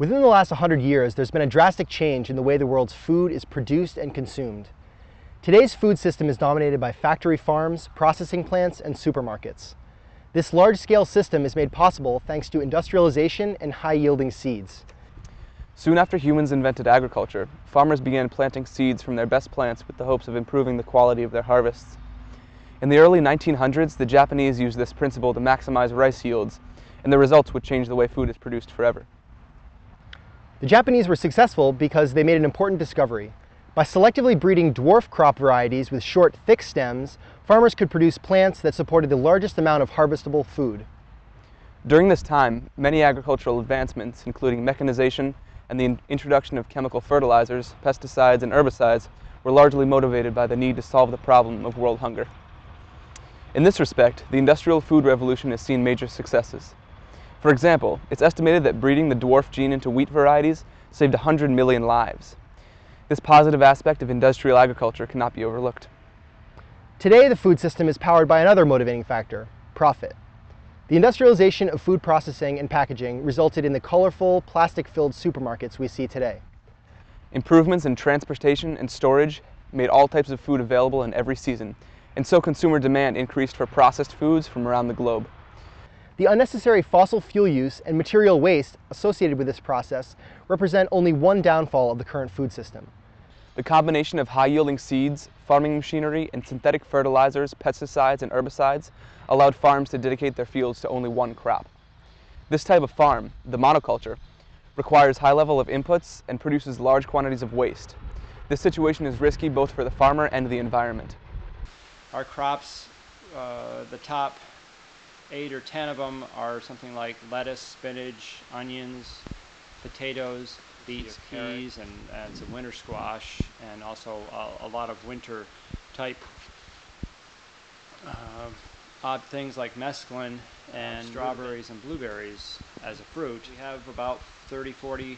Within the last 100 years, there's been a drastic change in the way the world's food is produced and consumed. Today's food system is dominated by factory farms, processing plants, and supermarkets. This large-scale system is made possible thanks to industrialization and high-yielding seeds. Soon after humans invented agriculture, farmers began planting seeds from their best plants with the hopes of improving the quality of their harvests. In the early 1900s, the Japanese used this principle to maximize rice yields, and the results would change the way food is produced forever. The Japanese were successful because they made an important discovery. By selectively breeding dwarf crop varieties with short, thick stems, farmers could produce plants that supported the largest amount of harvestable food. During this time, many agricultural advancements, including mechanization and the introduction of chemical fertilizers, pesticides, and herbicides, were largely motivated by the need to solve the problem of world hunger. In this respect, the industrial food revolution has seen major successes. For example, it's estimated that breeding the dwarf gene into wheat varieties saved 100 million lives. This positive aspect of industrial agriculture cannot be overlooked. Today, the food system is powered by another motivating factor: profit. The industrialization of food processing and packaging resulted in the colorful, plastic-filled supermarkets we see today. Improvements in transportation and storage made all types of food available in every season, and so consumer demand increased for processed foods from around the globe. The unnecessary fossil fuel use and material waste associated with this process represent only one downfall of the current food system. The combination of high-yielding seeds, farming machinery, and synthetic fertilizers, pesticides, and herbicides allowed farms to dedicate their fields to only one crop. This type of farm, the monoculture, requires high level of inputs and produces large quantities of waste. This situation is risky both for the farmer and the environment. Our crops, the top 8 or 10 of them are something like lettuce, spinach, onions, potatoes, beets, peas, and some winter squash, and also a lot of winter type odd things like mesclun and strawberries and blueberries as a fruit. We have about 30-40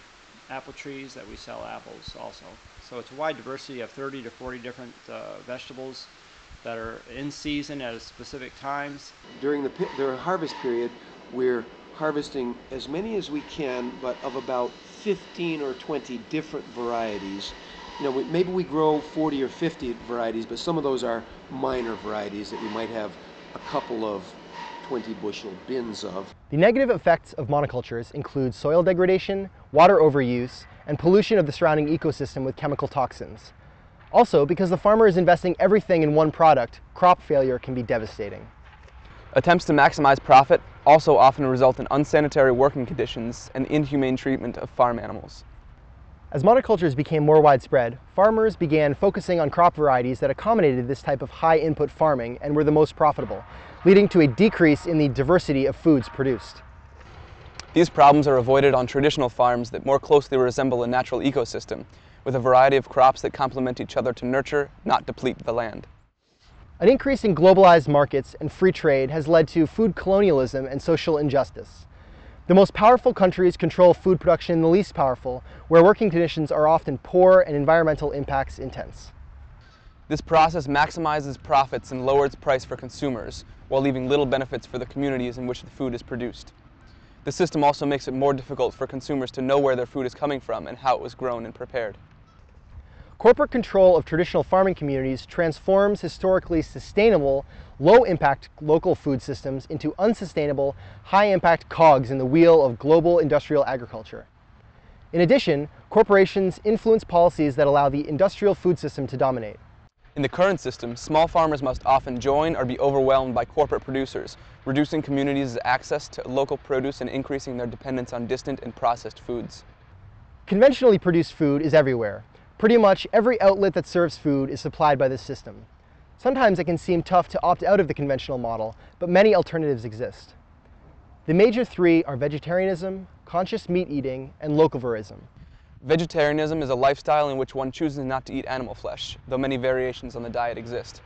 apple trees that we sell apples also. So it's a wide diversity of 30 to 40 different vegetables that are in season at specific times. During the harvest period, we're harvesting as many as we can, but of about 15 or 20 different varieties. You know, maybe we grow 40 or 50 varieties, but some of those are minor varieties that we might have a couple of 20 bushel bins of. The negative effects of monocultures include soil degradation, water overuse, and pollution of the surrounding ecosystem with chemical toxins. Also, because the farmer is investing everything in one product, crop failure can be devastating. Attempts to maximize profit also often result in unsanitary working conditions and inhumane treatment of farm animals. As monocultures became more widespread, farmers began focusing on crop varieties that accommodated this type of high-input farming and were the most profitable, leading to a decrease in the diversity of foods produced. These problems are avoided on traditional farms that more closely resemble a natural ecosystem, with a variety of crops that complement each other to nurture, not deplete the land. An increase in globalized markets and free trade has led to food colonialism and social injustice. The most powerful countries control food production in the least powerful, where working conditions are often poor and environmental impacts intense. This process maximizes profits and lowers price for consumers, while leaving little benefits for the communities in which the food is produced. The system also makes it more difficult for consumers to know where their food is coming from and how it was grown and prepared. Corporate control of traditional farming communities transforms historically sustainable, low-impact local food systems into unsustainable, high-impact cogs in the wheel of global industrial agriculture. In addition, corporations influence policies that allow the industrial food system to dominate. In the current system, small farmers must often join or be overwhelmed by corporate producers, reducing communities' access to local produce and increasing their dependence on distant and processed foods. Conventionally produced food is everywhere. Pretty much every outlet that serves food is supplied by this system. Sometimes it can seem tough to opt out of the conventional model, but many alternatives exist. The major three are vegetarianism, conscious meat eating, and locavorism. Vegetarianism is a lifestyle in which one chooses not to eat animal flesh, though many variations on the diet exist.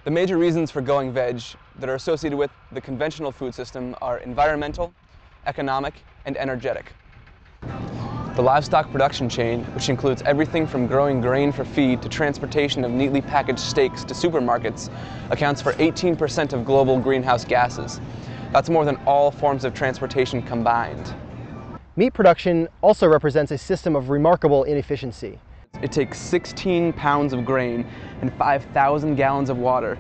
The major reasons for going veg that are associated with the conventional food system are environmental, economic, and energetic. The livestock production chain, which includes everything from growing grain for feed to transportation of neatly packaged steaks to supermarkets, accounts for 18% of global greenhouse gases. That's more than all forms of transportation combined. Meat production also represents a system of remarkable inefficiency. It takes 16 pounds of grain and 5,000 gallons of water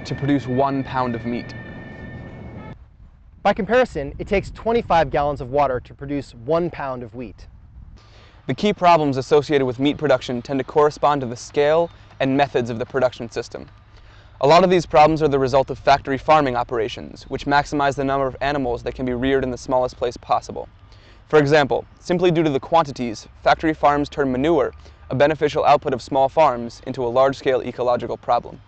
to produce 1 pound of meat. By comparison, it takes 25 gallons of water to produce 1 pound of wheat. The key problems associated with meat production tend to correspond to the scale and methods of the production system. A lot of these problems are the result of factory farming operations, which maximize the number of animals that can be reared in the smallest place possible. For example, simply due to the quantities, factory farms turn manure, a beneficial output of small farms, into a large-scale ecological problem.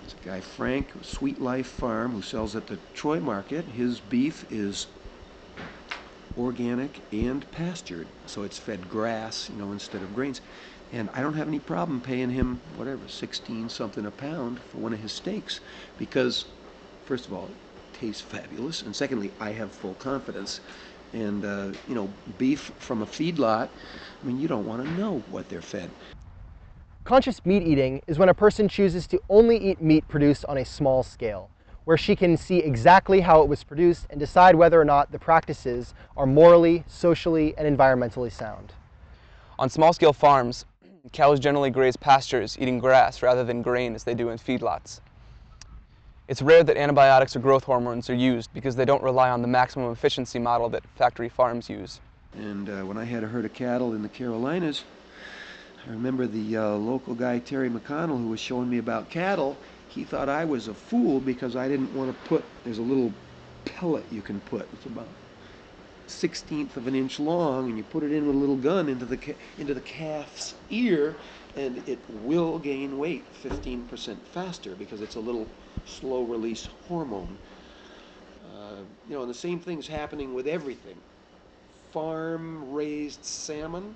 This guy Frank, Sweet Life Farm, who sells at the Troy market, his beef is organic and pastured, so it's fed grass, instead of grains. And I don't have any problem paying him, whatever, 16 something a pound for one of his steaks, because, first of all, it tastes fabulous, and secondly, I have full confidence. And, beef from a feedlot, you don't want to know what they're fed. Conscious meat eating is when a person chooses to only eat meat produced on a small scale, where she can see exactly how it was produced and decide whether or not the practices are morally, socially, and environmentally sound. On small-scale farms, cows generally graze pastures, eating grass rather than grain as they do in feedlots. It's rare that antibiotics or growth hormones are used because they don't rely on the maximum efficiency model that factory farms use. And when I had a herd of cattle in the Carolinas, I remember the local guy, Terry McConnell, who was showing me about cattle. He thought I was a fool because I didn't want to put, there's a little pellet you can put. It's about 1/16 of an inch long, and you put it in with a little gun into the calf's ear, and it will gain weight 15% faster because it's a little slow release hormone. And the same thing's happening with everything. Farm raised salmon,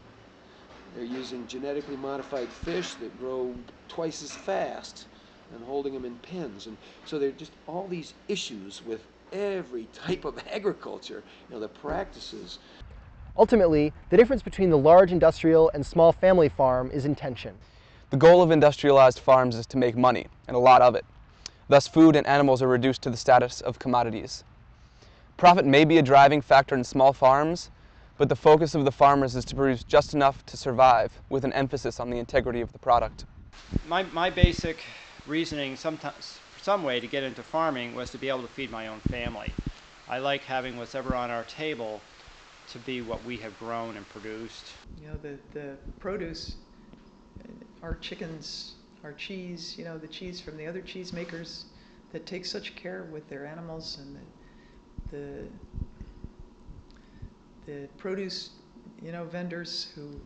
they're using genetically modified fish that grow twice as fast and holding them in pens. And so there are just all these issues with every type of agriculture, the practices. Ultimately, the difference between the large industrial and small family farm is intention. The goal of industrialized farms is to make money, and a lot of it. Thus, food and animals are reduced to the status of commodities. Profit may be a driving factor in small farms, but the focus of the farmers is to produce just enough to survive, with an emphasis on the integrity of the product. My basic reasoning, some way to get into farming, was to be able to feed my own family. I like having whatever on our table to be what we have grown and produced. The produce, our chickens, our cheese, the cheese from the other cheese makers that take such care with their animals, and the produce, vendors who,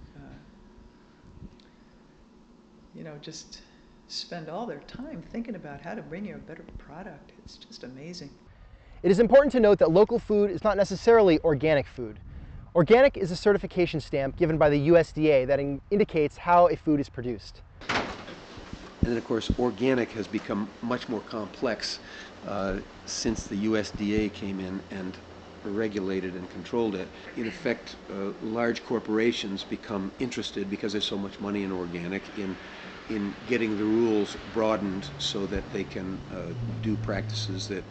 just spend all their time thinking about how to bring you a better product. It's just amazing. It is important to note that local food is not necessarily organic food. Organic is a certification stamp given by the USDA that indicates how a food is produced. And then, of course, organic has become much more complex since the USDA came in and regulated and controlled it. In effect, large corporations become interested, because there's so much money in organic, in getting the rules broadened so that they can do practices that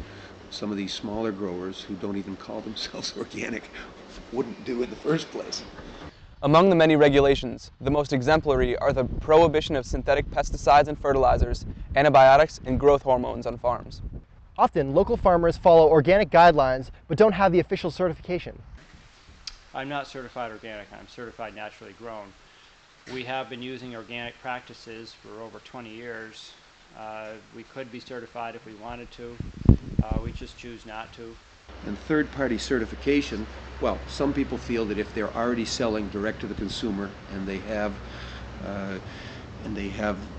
some of these smaller growers who don't even call themselves organic wouldn't do in the first place. Among the many regulations, the most exemplary are the prohibition of synthetic pesticides and fertilizers, antibiotics, and growth hormones on farms. Often, local farmers follow organic guidelines but don't have the official certification. I'm not certified organic, I'm certified naturally grown. We have been using organic practices for over 20 years. We could be certified if we wanted to. We just choose not to. And third-party certification, well, some people feel that if they're already selling direct to the consumer and they have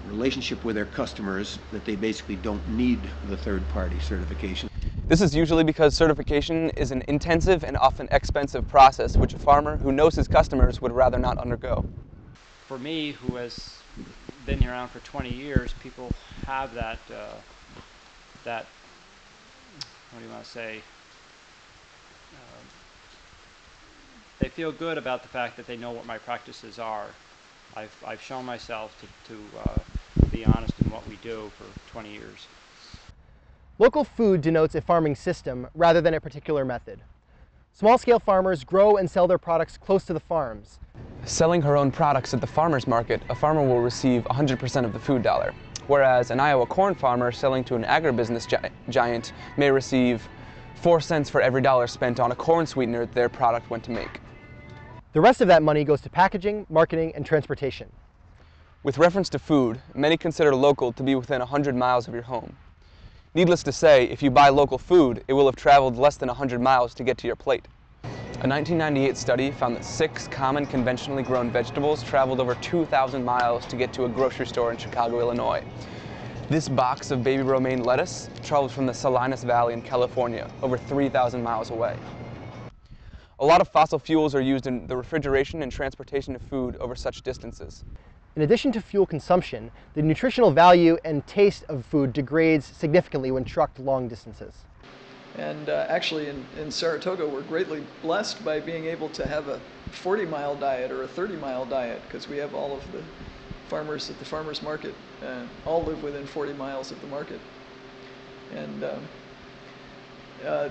relationship with their customers, that they basically don't need the third-party certification. This is usually because certification is an intensive and often expensive process which a farmer who knows his customers would rather not undergo. For me, who has been here around for 20 years, people have that, what do you want to say, they feel good about the fact that they know what my practices are. I've shown myself to be honest in what we do for 20 years. Local food denotes a farming system rather than a particular method. Small-scale farmers grow and sell their products close to the farms. Selling her own products at the farmer's market, a farmer will receive 100% of the food dollar, whereas an Iowa corn farmer selling to an agribusiness giant may receive 4 cents for every dollar spent on a corn sweetener their product went to make. The rest of that money goes to packaging, marketing, and transportation. With reference to food, many consider local to be within 100 miles of your home. Needless to say, if you buy local food, it will have traveled less than 100 miles to get to your plate. A 1998 study found that 6 common conventionally grown vegetables traveled over 2,000 miles to get to a grocery store in Chicago, Illinois. This box of baby romaine lettuce traveled from the Salinas Valley in California, over 3,000 miles away. A lot of fossil fuels are used in the refrigeration and transportation of food over such distances. In addition to fuel consumption, the nutritional value and taste of food degrades significantly when trucked long distances. And actually in Saratoga, we're greatly blessed by being able to have a 40-mile diet or a 30-mile diet, because we have all of the farmers at the farmers market all live within 40 miles of the market. And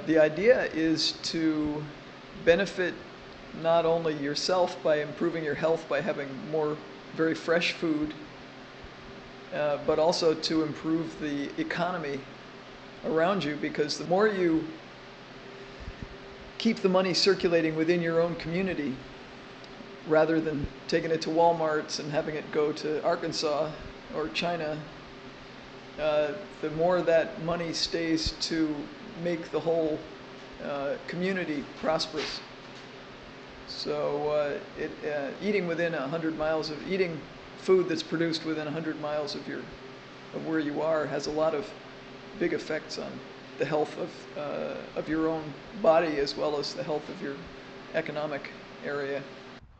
the idea is to benefit not only yourself by improving your health by having more very fresh food, but also to improve the economy around you, because the more you keep the money circulating within your own community, rather than taking it to Walmart's and having it go to Arkansas or China, the more that money stays to make the whole community prosperous. So eating within 100 miles of eating food that's produced within 100 miles of where you are has a lot of big effects on the health of your own body, as well as the health of your economic area.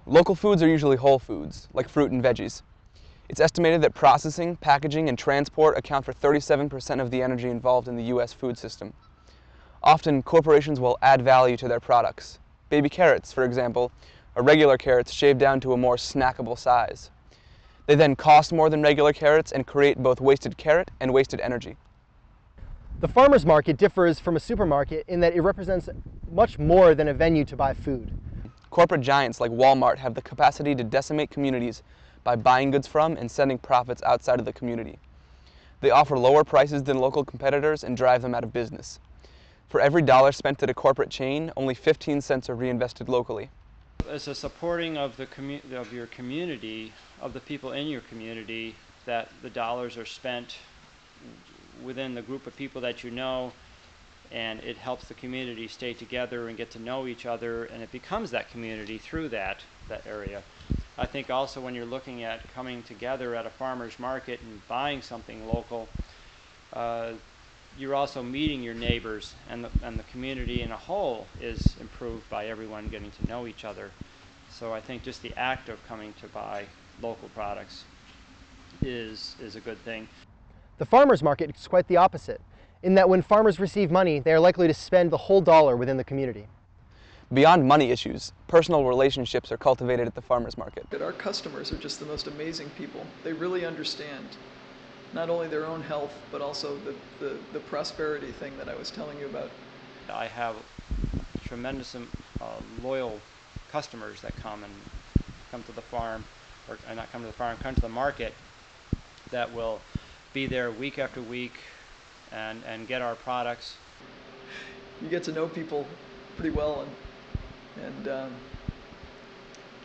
Local foods are usually whole foods, like fruit and veggies. It's estimated that processing, packaging, and transport account for 37% of the energy involved in the U.S. food system. Often, corporations will add value to their products. Baby carrots, for example, are regular carrots shaved down to a more snackable size. They then cost more than regular carrots and create both wasted carrot and wasted energy. The farmer's market differs from a supermarket in that it represents much more than a venue to buy food. Corporate giants like Walmart have the capacity to decimate communities by buying goods from and sending profits outside of the community. They offer lower prices than local competitors and drive them out of business. For every dollar spent at a corporate chain, only 15 cents are reinvested locally. As a supporting of your community, of the people in your community, that the dollars are spent within the group of people that you know, and it helps the community stay together and get to know each other, and it becomes that community through that area. I think also when you're looking at coming together at a farmer's market and buying something local, you're also meeting your neighbors, and the community in a whole is improved by everyone getting to know each other. So I think just the act of coming to buy local products is a good thing. The farmer's market is quite the opposite, in that when farmers receive money, they are likely to spend the whole dollar within the community. Beyond money issues, personal relationships are cultivated at the farmer's market. Our customers are just the most amazing people. They really understand not only their own health, but also the prosperity thing that I was telling you about. I have tremendous loyal customers that come to the farm, or not come to the farm, come to the market, that will be there week after week and get our products. You get to know people pretty well, and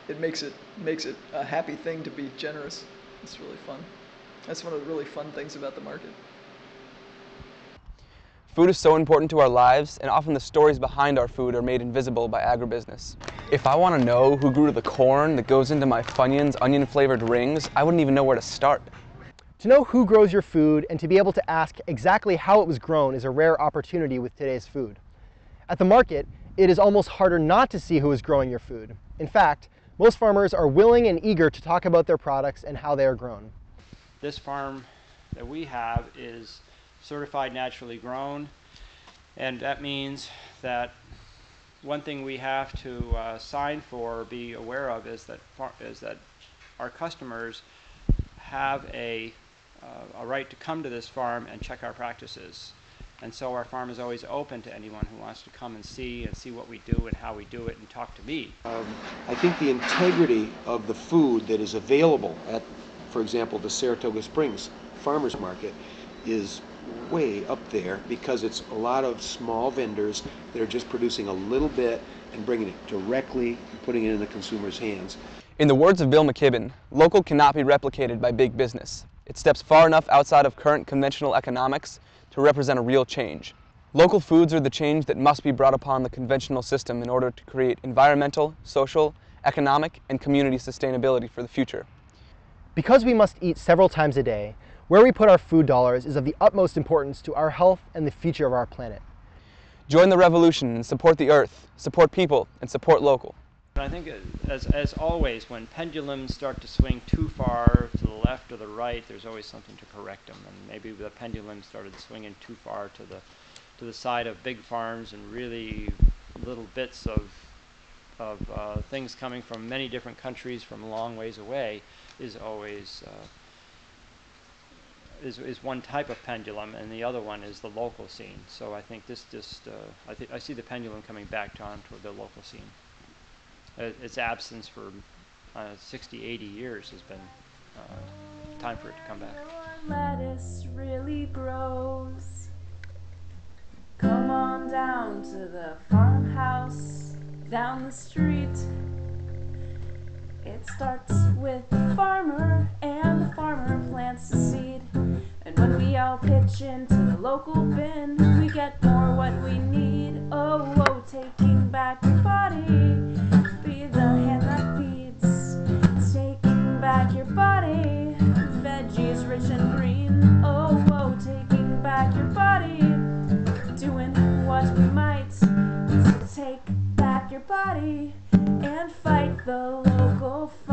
it makes it a happy thing to be generous. It's really fun. That's one of the really fun things about the market. Food is so important to our lives, and often the stories behind our food are made invisible by agribusiness. If I want to know who grew the corn that goes into my Funyuns onion-flavored rings, I wouldn't even know where to start. To know who grows your food and to be able to ask exactly how it was grown is a rare opportunity with today's food. At the market, it is almost harder not to see who is growing your food. In fact, most farmers are willing and eager to talk about their products and how they are grown. This farm that we have is certified naturally grown, and that means that one thing we have to sign for or be aware of is that our customers have a right to come to this farm and check our practices. And so our farm is always open to anyone who wants to come and see what we do and how we do it and talk to me. I think the integrity of the food that is available at, for example, the Saratoga Springs Farmers Market is way up there because it's a lot of small vendors that are just producing a little bit and bringing it directly and putting it in the consumer's hands. In the words of Bill McKibben, local cannot be replicated by big business. It steps far enough outside of current conventional economics to represent a real change. Local foods are the change that must be brought upon the conventional system in order to create environmental, social, economic, and community sustainability for the future. Because we must eat several times a day, where we put our food dollars is of the utmost importance to our health and the future of our planet. Join the revolution and support the earth, support people, and support local. I think, as always, when pendulums start to swing too far to the left or the right, there's always something to correct them. And maybe the pendulum started swinging too far to the side of big farms and really little bits of things coming from many different countries from a long ways away is always is one type of pendulum, and the other one is the local scene. So I think I see the pendulum coming back down toward the local scene. Its absence for 60, 80 years has been time for it to come back. Lettuce really grows. Come on down to the farmhouse down the street. It starts with the farmer, and the farmer plants the seed. And when we all pitch into the local bin, we get more what we need. Oh, oh, taking back your body. Be the hand that feeds. Taking back your body. Veggies rich and green. Oh, oh, taking back your body. Doing what we might. So take back your body and fight the local fight.